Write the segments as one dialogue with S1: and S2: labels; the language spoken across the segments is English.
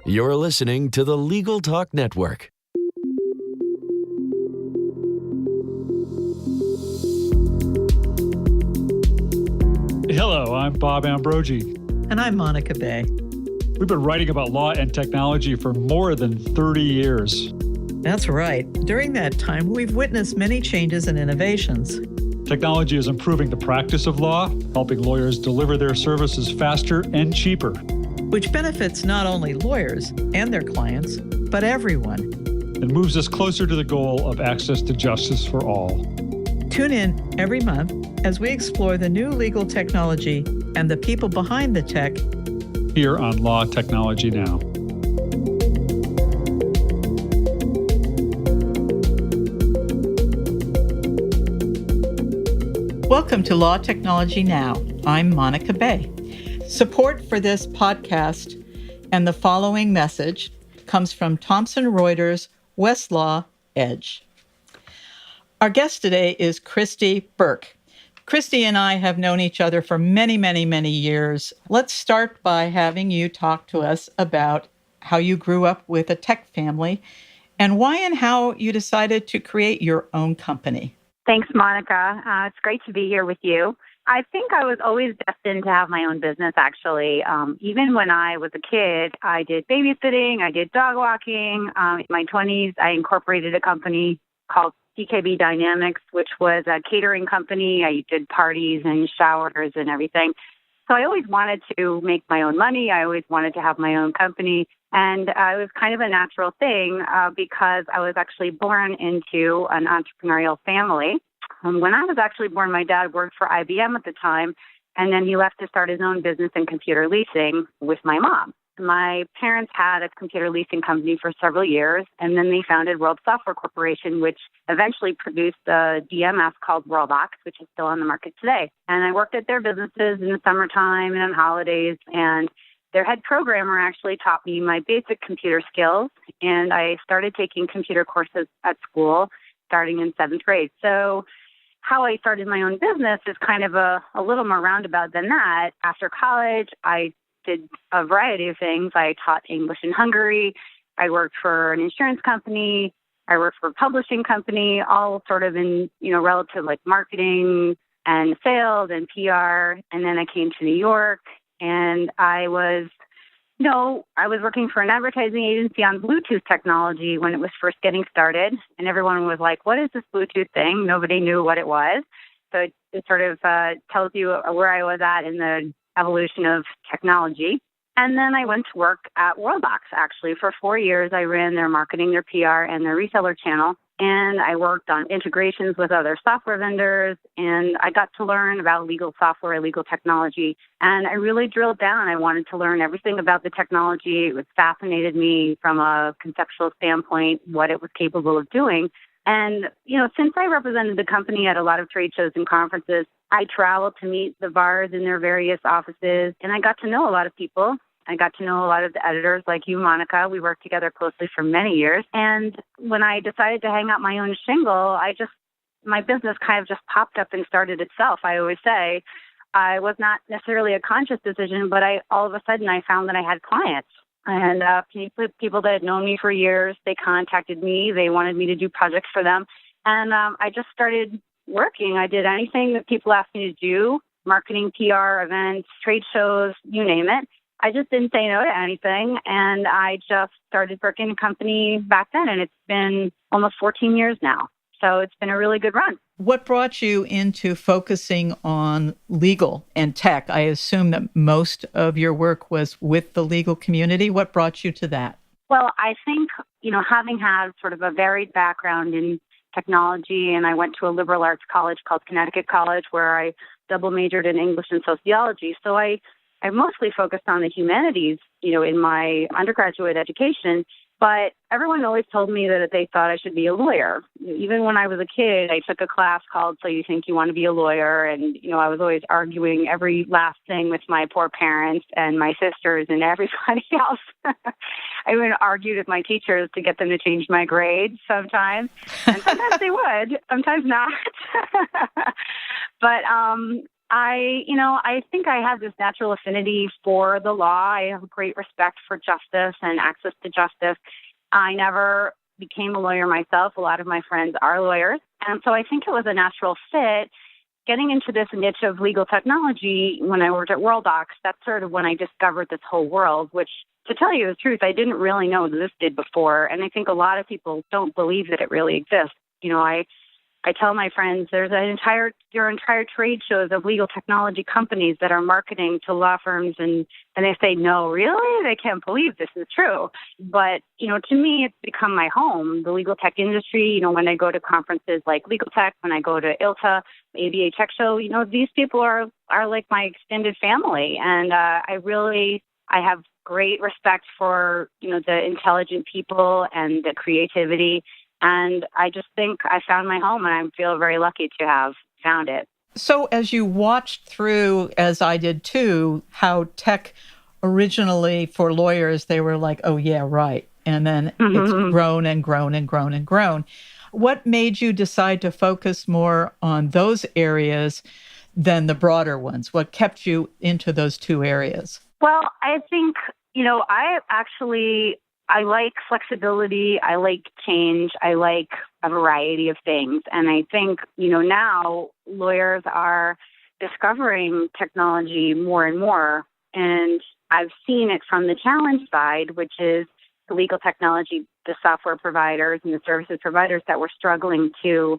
S1: You're listening to the Legal Talk Network.
S2: Hello, I'm Bob Ambrogi.
S3: And I'm Monica Bay.
S2: We've been writing about law and technology for more than 30 years.
S3: That's right. During that time, we've witnessed many changes and innovations.
S2: Technology is improving the practice of law, helping lawyers deliver their services faster and cheaper.
S3: Which benefits not only lawyers and their clients, but everyone.
S2: And moves us closer to the goal of access to justice for all.
S3: Tune in every month as we explore the new legal technology and the people behind the tech
S2: here on Law Technology Now.
S3: Welcome to Law Technology Now. I'm Monica Bay. Support for this podcast and the following message comes from Thomson Reuters Westlaw Edge. Our guest today is Christy Burke. Christy and I have known each other for many, many, many years. Let's start by having you talk to us about how you grew up with a tech family and why and how you decided to create your own company.
S4: Thanks, Monica. It's great to be here with you. I think I was always destined to have my own business, actually. Even when I was a kid, I did babysitting, I did dog walking. In my 20s, I incorporated a company called CKB Dynamics, which was a catering company. I did parties and showers and everything. So I always wanted to make my own money. I always wanted to have my own company. And it was kind of a natural thing because I was actually born into an entrepreneurial family. When I was actually born, my dad worked for IBM at the time, and then he left to start his own business in computer leasing with my mom. My parents had a computer leasing company for several years, and then they founded World Software Corporation, which eventually produced a DMS called WorldBox, which is still on the market today. And I worked at their businesses in the summertime and on holidays, and their head programmer actually taught me my basic computer skills, and I started taking computer courses at school starting in 7th grade. So how I started my own business is kind of a little more roundabout than that. After college, I did a variety of things. I taught English in Hungary. I worked for an insurance company. I worked for a publishing company, all sort of in, relative like marketing and sales and PR. And then I came to New York and I was working for an advertising agency on Bluetooth technology when it was first getting started. And everyone was like, what is this Bluetooth thing? Nobody knew what it was. So it sort of tells you where I was at in the evolution of technology. And then I went to work at WorldBox, actually. For 4 years, I ran their marketing, their PR, and their reseller channel. And I worked on integrations with other software vendors, and I got to learn about legal software, legal technology. And I really drilled down. I wanted to learn everything about the technology. It fascinated me from a conceptual standpoint, what it was capable of doing. And, since I represented the company at a lot of trade shows and conferences, I traveled to meet the VARs in their various offices, and I got to know a lot of people. I got to know a lot of the editors like you, Monica. We worked together closely for many years. And when I decided to hang out my own shingle, my business kind of just popped up and started itself. I always say I was not necessarily a conscious decision, but all of a sudden I found that I had clients. And people that had known me for years, they contacted me. They wanted me to do projects for them. And I just started working. I did anything that people asked me to do, marketing, PR, events, trade shows, you name it. I just didn't say no to anything. And I just started working in a company back then. And it's been almost 14 years now. So it's been a really good run.
S3: What brought you into focusing on legal and tech? I assume that most of your work was with the legal community. What brought you to that?
S4: Well, I think, having had sort of a varied background in technology, and I went to a liberal arts college called Connecticut College, where I double majored in English and sociology. So I mostly focused on the humanities, in my undergraduate education. But everyone always told me that they thought I should be a lawyer. Even when I was a kid, I took a class called So You Think You Want to Be a Lawyer? And, I was always arguing every last thing with my poor parents and my sisters and everybody else. I even argued with my teachers to get them to change my grades sometimes. And sometimes they would, sometimes not. But I think I have this natural affinity for the law. I have great respect for justice and access to justice. I never became a lawyer myself. A lot of my friends are lawyers. And so I think it was a natural fit. Getting into this niche of legal technology when I worked at WorldDocs, that's sort of when I discovered this whole world, which, to tell you the truth, I didn't really know existed before. And I think a lot of people don't believe that it really exists. I tell my friends there are entire trade shows of legal technology companies that are marketing to law firms, and they say, no, really? They can't believe this is true. But, to me, it's become my home, the legal tech industry. When I go to conferences like Legal Tech, when I go to ILTA, ABA Tech Show, these people are like my extended family. And I have great respect for, the intelligent people and the creativity. And I just think I found my home, and I feel very lucky to have found it.
S3: So as you watched through, as I did too, how tech originally for lawyers, they were like, oh, yeah, right. And then it's grown and grown and grown and grown. What made you decide to focus more on those areas than the broader ones? What kept you into those two areas?
S4: Well, I think, I like flexibility. I like change. I like a variety of things. And I think, now lawyers are discovering technology more and more. And I've seen it from the challenge side, which is the legal technology, the software providers and the services providers that were struggling to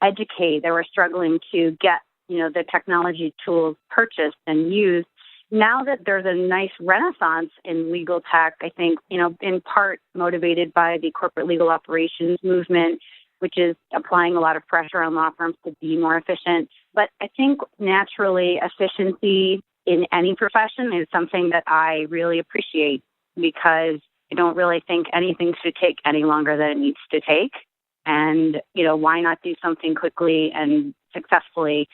S4: educate. They were struggling to get, the technology tools purchased and used. Now that there's a nice renaissance in legal tech, I think, in part motivated by the corporate legal operations movement, which is applying a lot of pressure on law firms to be more efficient. But I think naturally efficiency in any profession is something that I really appreciate, because I don't really think anything should take any longer than it needs to take. And, why not do something quickly and successfully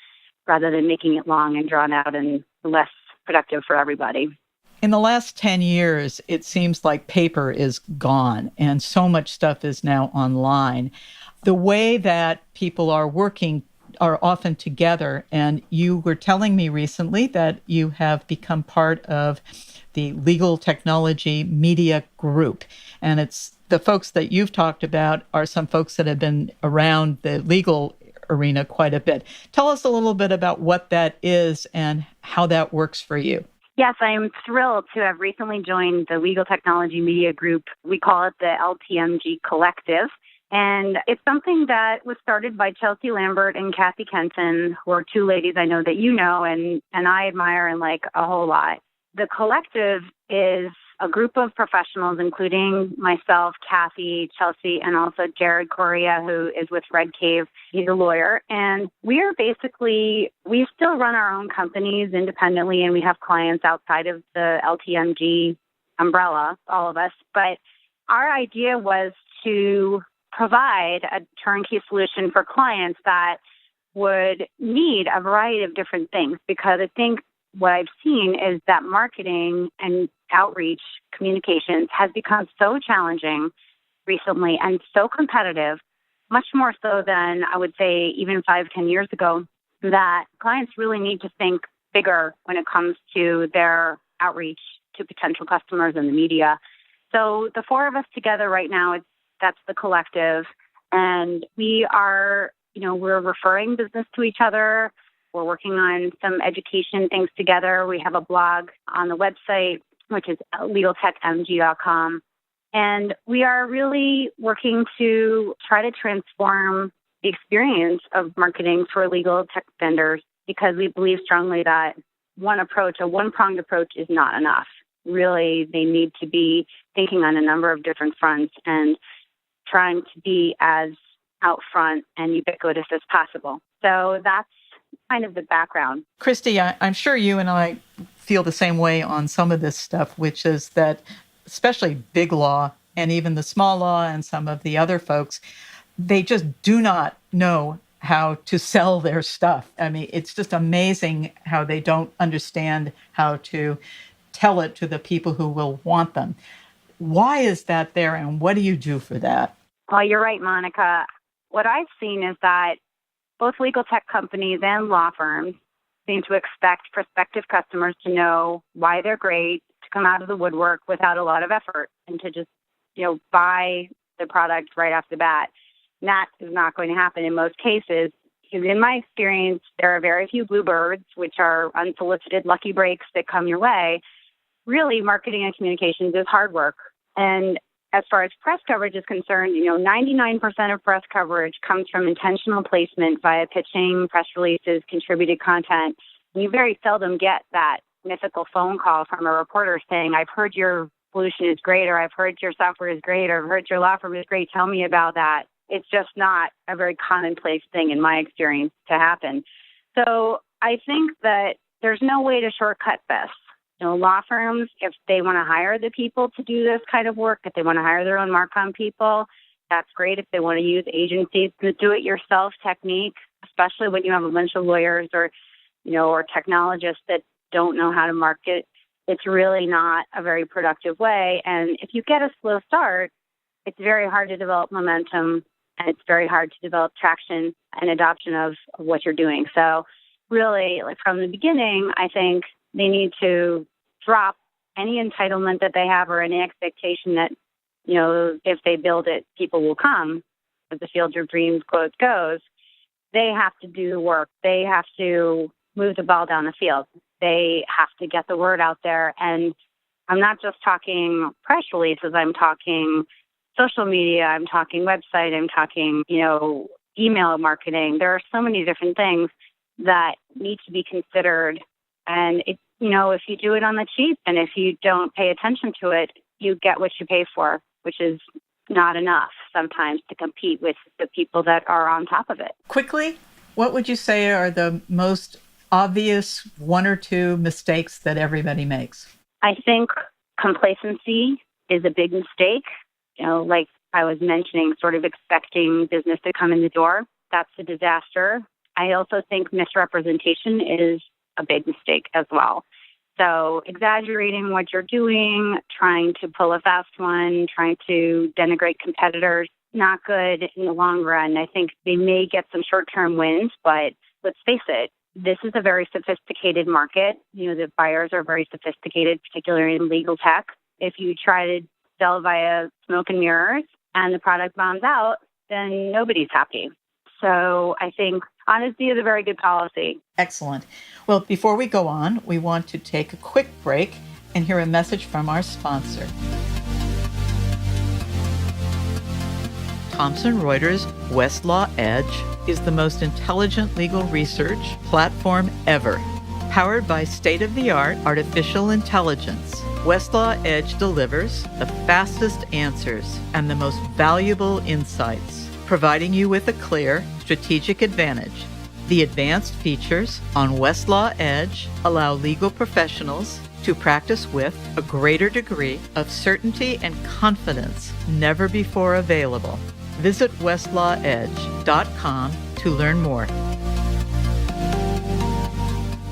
S4: rather than making it long and drawn out and less productive for everybody.
S3: In the last 10 years, it seems like paper is gone and so much stuff is now online. The way that people are working are often together. And you were telling me recently that you have become part of the Legal Technology Media Group. And it's the folks that you've talked about are some folks that have been around the legal arena quite a bit. Tell us a little bit about what that is and how that works for you.
S4: Yes, I am thrilled to have recently joined the Legal Technology Media Group. We call it the LTMG Collective. And it's something that was started by Chelsea Lambert and Kathy Kenton, who are two ladies I know that you know and I admire and like a whole lot. The collective is a group of professionals, including myself, Kathy, Chelsea, and also Jared Correa, who is with Red Cave. He's a lawyer. And we still run our own companies independently, and we have clients outside of the LTMG umbrella, all of us. But our idea was to provide a turnkey solution for clients that would need a variety of different things, because I think what I've seen is that marketing and outreach communications has become so challenging recently and so competitive, much more so than I would say even 5-10 years ago, that clients really need to think bigger when it comes to their outreach to potential customers and the media. So the four of us together right now, that's the collective. And we are, we're referring business to each other. We're working on some education things together. We have a blog on the website, which is legaltechmg.com. And we are really working to try to transform the experience of marketing for legal tech vendors, because we believe strongly that a one-pronged approach is not enough. Really, they need to be thinking on a number of different fronts and trying to be as out front and ubiquitous as possible. So that's kind of the background.
S3: Christy, I'm sure you and I feel the same way on some of this stuff, which is that especially big law and even the small law and some of the other folks, they just do not know how to sell their stuff. I mean, it's just amazing how they don't understand how to tell it to the people who will want them. Why is that there, and what do you do for that?
S4: Well, you're right, Monica. What I've seen is that both legal tech companies and law firms seem to expect prospective customers to know why they're great, to come out of the woodwork without a lot of effort and to just, buy the product right off the bat. And that is not going to happen in most cases. Because in my experience, there are very few bluebirds, which are unsolicited lucky breaks that come your way. Really, marketing and communications is hard work. And as far as press coverage is concerned, 99% of press coverage comes from intentional placement via pitching, press releases, contributed content. And you very seldom get that mythical phone call from a reporter saying, I've heard your solution is great, or I've heard your software is great, or I've heard your law firm is great. Tell me about that. It's just not a very commonplace thing in my experience to happen. So I think that there's no way to shortcut this. Law firms, if they want to hire the people to do this kind of work, if they want to hire their own Marcom people, that's great. If they want to use agencies, the do-it-yourself technique, especially when you have a bunch of lawyers or technologists that don't know how to market, it's really not a very productive way. And if you get a slow start, it's very hard to develop momentum, and it's very hard to develop traction and adoption of what you're doing. So really, from the beginning, I think they need to drop any entitlement that they have or any expectation that, if they build it, people will come, as the field of dreams quote goes. They have to do the work. They have to move the ball down the field. They have to get the word out there. And I'm not just talking press releases. I'm talking social media. I'm talking website. I'm talking, email marketing. There are so many different things that need to be considered. And, if you do it on the cheap and if you don't pay attention to it, you get what you pay for, which is not enough sometimes to compete with the people that are on top of it.
S3: Quickly, what would you say are the most obvious one or two mistakes that everybody makes?
S4: I think complacency is a big mistake. Like I was mentioning, sort of expecting business to come in the door. That's a disaster. I also think misrepresentation is a big mistake as well. So exaggerating what you're doing, trying to pull a fast one, trying to denigrate competitors, not good in the long run. I think they may get some short-term wins, but let's face it, this is a very sophisticated market. The buyers are very sophisticated, particularly in legal tech. If you try to sell via smoke and mirrors and the product bombs out, then nobody's happy. So I think honesty is a very good policy.
S3: Excellent. Well, before we go on, we want to take a quick break and hear a message from our sponsor. Thomson Reuters Westlaw Edge is the most intelligent legal research platform ever. Powered by state-of-the-art artificial intelligence, Westlaw Edge delivers the fastest answers and the most valuable insights, providing you with a clear, strategic advantage. The advanced features on Westlaw Edge allow legal professionals to practice with a greater degree of certainty and confidence never before available. Visit westlawedge.com to learn more.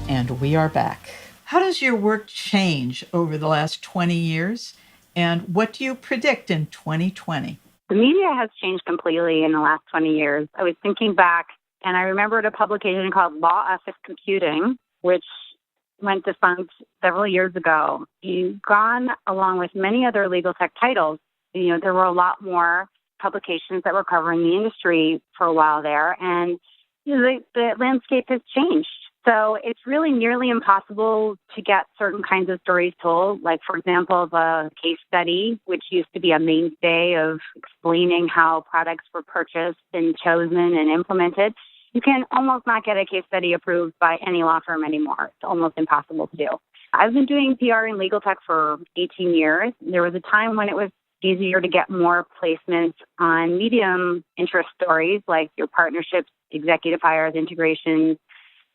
S3: And we are back. How does your work change over the last 20 years? And what do you predict in 2020?
S4: The media has changed completely in the last 20 years. I was thinking back, and I remembered a publication called Law Office Computing, which went defunct several years ago. You've gone along with many other legal tech titles. There were a lot more publications that were covering the industry for a while there, and the landscape has changed. So it's really nearly impossible to get certain kinds of stories told, like, for example, the case study, which used to be a mainstay of explaining how products were purchased and chosen and implemented. You can almost not get a case study approved by any law firm anymore. It's almost impossible to do. I've been doing PR and legal tech for 18 years. There was a time when it was easier to get more placements on medium interest stories like your partnerships, executive hires, integrations.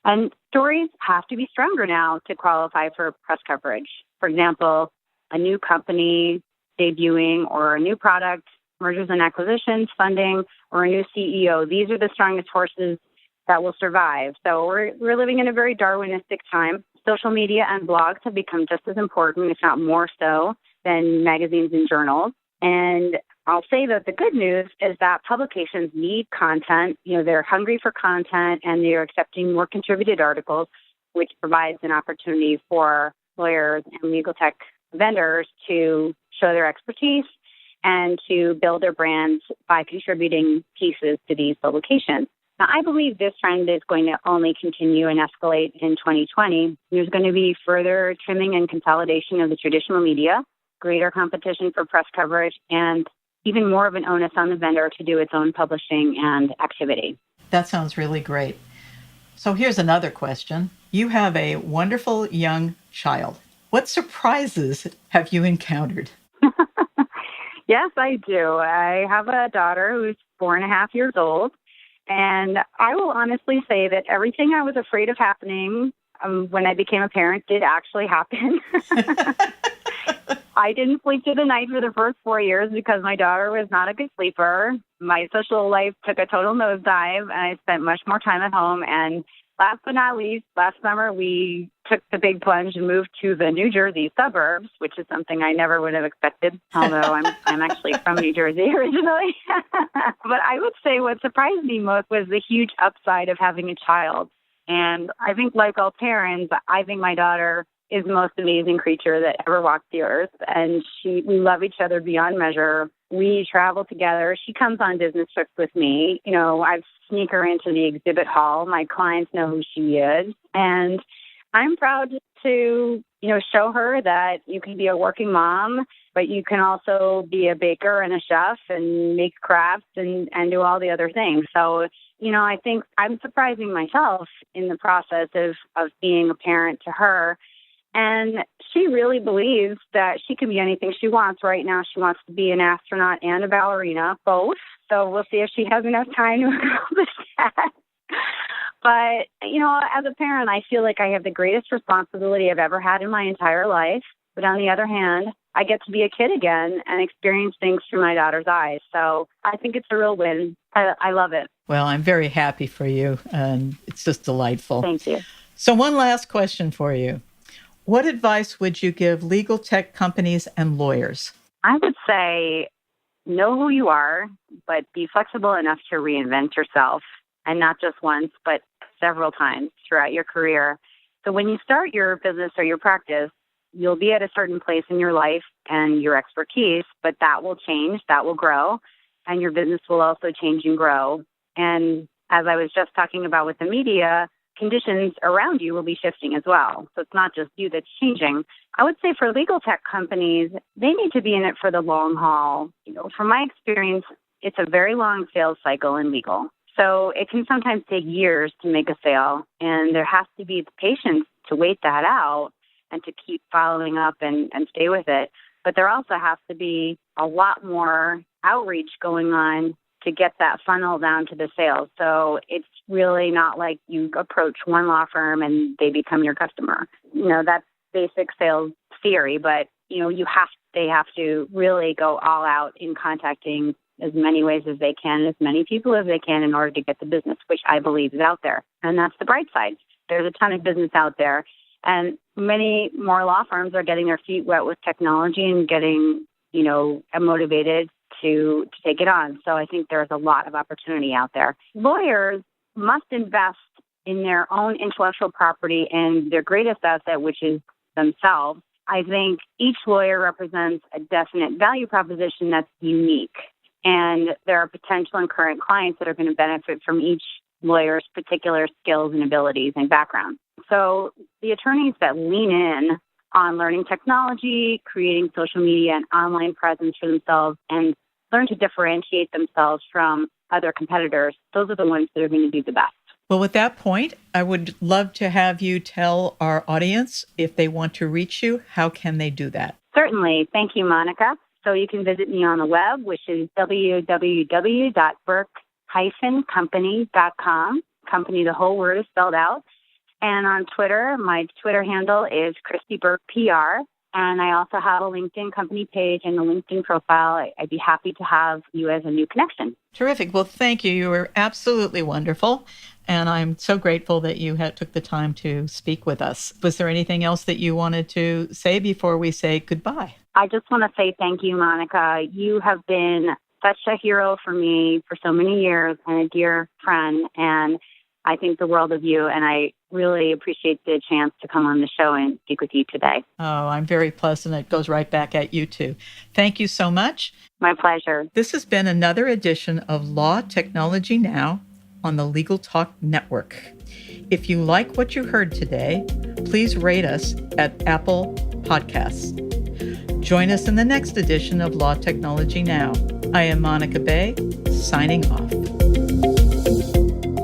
S4: And stories have to be stronger now to qualify for press coverage. For example, a new company debuting or a new product, mergers and acquisitions, funding, or a new CEO. These are the strongest forces that will survive. So we're living in a very Darwinistic time. Social media and blogs have become just as important, if not more so, than magazines and journals. And I'll say that the good news is that publications need content. They're hungry for content and they're accepting more contributed articles. which provides an opportunity for lawyers and legal tech vendors to show their expertise and to build their brands by contributing pieces to these publications. Now, I believe this trend is going to only continue and escalate in 2020. There's going to be further trimming and consolidation of the traditional media, greater competition for press coverage, and even more of an onus on the vendor to do its own publishing and activity.
S3: That sounds really great. So here's another question. You have a wonderful young child. What surprises have you encountered?
S4: Yes, I do. I have a daughter who's 4.5 years old, and I will honestly say that everything I was afraid of happening when I became a parent did actually happen. I didn't sleep through the night for the first 4 years because my daughter was not a good sleeper. My social life took a total nosedive, and I spent much more time at home. And last but not least, last summer, we took the big plunge and moved to the New Jersey suburbs, which is something I never would have expected, although I'm actually from New Jersey originally. But I would say what surprised me most was the huge upside of having a child. And I think, like all parents, I think my daughter is the most amazing creature that ever walked the earth. And we love each other beyond measure. We travel together. She comes on business trips with me. You know, I sneak her into the exhibit hall. My clients know who she is. And I'm proud to, show her that you can be a working mom, but you can also be a baker and a chef and make crafts and do all the other things. So, I think I'm surprising myself in the process of being a parent to her. And she really believes that she can be anything she wants. Right now, she wants to be an astronaut and a ballerina, both. So we'll see if she has enough time to accomplish that. But, as a parent, I feel like I have the greatest responsibility I've ever had in my entire life. But on the other hand, I get to be a kid again and experience things through my daughter's eyes. So I think it's a real win. I love it.
S3: Well, I'm very happy for you, and it's just delightful.
S4: Thank you.
S3: So one last question for you. What advice would you give legal tech companies and lawyers?
S4: I would say know who you are, but be flexible enough to reinvent yourself, and not just once, but several times throughout your career. So when you start your business or your practice, you'll be at a certain place in your life and your expertise, but that will change, that will grow, and your business will also change and grow. And as I was just talking about with the media, conditions around you will be shifting as well. So it's not just you that's changing. I would say for legal tech companies, they need to be in it for the long haul. From my experience, it's a very long sales cycle in legal. So it can sometimes take years to make a sale, and there has to be the patience to wait that out and to keep following up and stay with it. But there also has to be a lot more outreach going on to get that funnel down to the sales. So it's really not like you approach one law firm and they become your customer. That's basic sales theory, but they have to really go all out in contacting as many ways as they can, as many people as they can in order to get the business, which I believe is out there. And that's the bright side. There's a ton of business out there, and many more law firms are getting their feet wet with technology and getting, motivated to take it on. So I think there's a lot of opportunity out there. Lawyers must invest in their own intellectual property and their greatest asset, which is themselves. I think each lawyer represents a definite value proposition that's unique. And there are potential and current clients that are going to benefit from each lawyer's particular skills and abilities and background. So the attorneys that lean in on learning technology, creating social media and online presence for themselves, and learn to differentiate themselves from other competitors, those are the ones that are going to do the best.
S3: Well, with that point, I would love to have you tell our audience, if they want to reach you, how can they do that?
S4: Certainly. Thank you, Monica. So you can visit me on the web, which is www.burke-company.com. Company, the whole word is spelled out. And on Twitter, my Twitter handle is Christy Burke PR. And I also have a LinkedIn company page and a LinkedIn profile. I'd be happy to have you as a new connection.
S3: Terrific. Well, thank you. You were absolutely wonderful. And I'm so grateful that you took the time to speak with us. Was there anything else that you wanted to say before we say goodbye?
S4: I just want to say thank you, Monica. You have been such a hero for me for so many years and a dear friend. And I think the world of you. And I really appreciate the chance to come on the show and speak with you today.
S3: Oh, I'm very pleasant. It goes right back at you too. Thank you so much.
S4: My pleasure.
S3: This has been another edition of Law Technology Now on the Legal Talk Network. If you like what you heard today, please rate us at Apple Podcasts. Join us in the next edition of Law Technology Now. I am Monica Bay, signing off.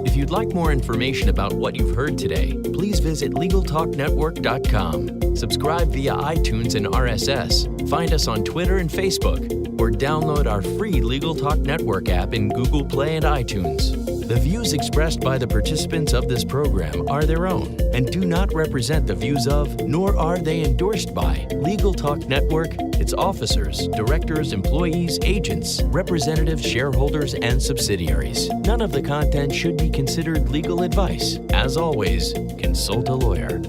S1: If you'd like more information about what you've heard today, please visit LegalTalkNetwork.com. Subscribe via iTunes and RSS. Find us on Twitter and Facebook, or download our free Legal Talk Network app in Google Play and iTunes. The views expressed by the participants of this program are their own and do not represent the views of, nor are they endorsed by, Legal Talk Network, its officers, directors, employees, agents, representatives, shareholders, and subsidiaries. None of the content should be considered legal advice. As always, consult a lawyer.